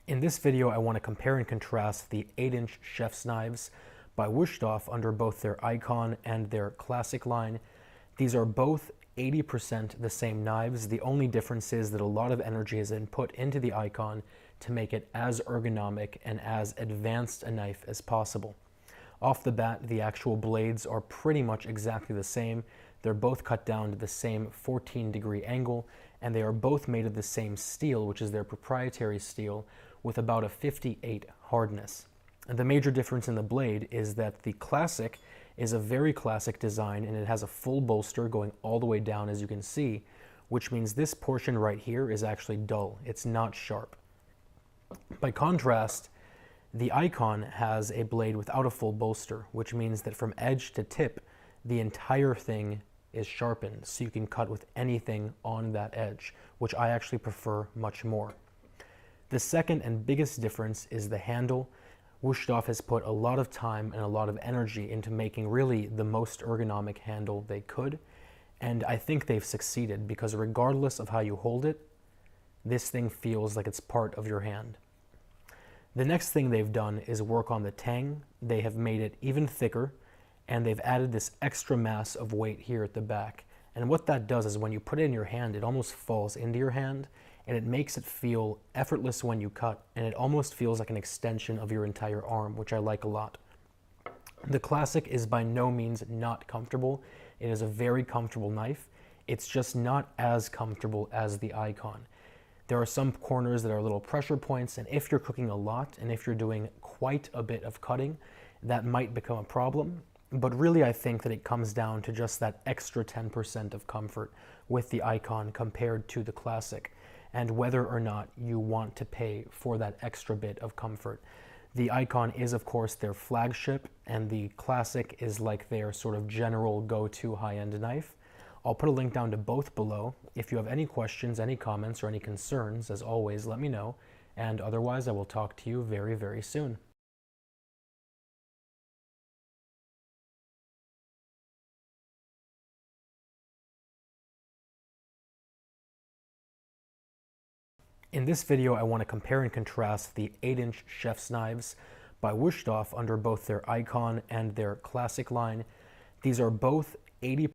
In this video, I want to compare and contrast the 8-inch chef's knives by Wusthof under both their Ikon and their Classic line. These are both 80% the same knives. The only difference is that a lot of energy has been put into the Ikon to make it as ergonomic and as advanced a knife as possible. Off the bat, the actual blades are pretty much exactly the same. They're both cut down to the same 14-degree angle, and they are both made of the same steel, which is their proprietary steel, with about a 58 hardness. And the major difference in the blade is that the Classic is a very classic design, and it has a full bolster going all the way down, as you can see, which means this portion right here is actually dull. It's not sharp. By contrast, the Ikon has a blade without a full bolster, which means that from edge to tip, the entire thing is sharpened, so you can cut with anything on that edge, which I actually prefer much more. The second and biggest difference is the handle. Wusthof has put a lot of time and a lot of energy into making really the most ergonomic handle they could, and I think they've succeeded because regardless of how you hold it, this thing feels like it's part of your hand. The next thing they've done is work on the tang. They have made it even thicker, and they've added this extra mass of weight here at the back. And what that does is when you put it in your hand, it almost falls into your hand, and it makes it feel effortless when you cut, and it almost feels like an extension of your entire arm, which I like a lot. The Classic is by no means not comfortable. It is a very comfortable knife. It's just not as comfortable as the Ikon. There are some corners that are little pressure points, and if you're cooking a lot and if you're doing quite a bit of cutting, that might become a problem. But really, I think that it comes down to just that extra 10% of comfort with the Ikon compared to the Classic, and whether or not you want to pay for that extra bit of comfort. The Ikon is, of course, their flagship, and the Classic is like their sort of general go-to high-end knife. I'll put a link down to both below. If you have any questions, any comments, or any concerns, as always, let me know. And otherwise, I will talk to you very, very soon. In this video, I want to compare and contrast the 8-inch chef's knives by Wusthof under both their Ikon and their Classic line. These are both 80%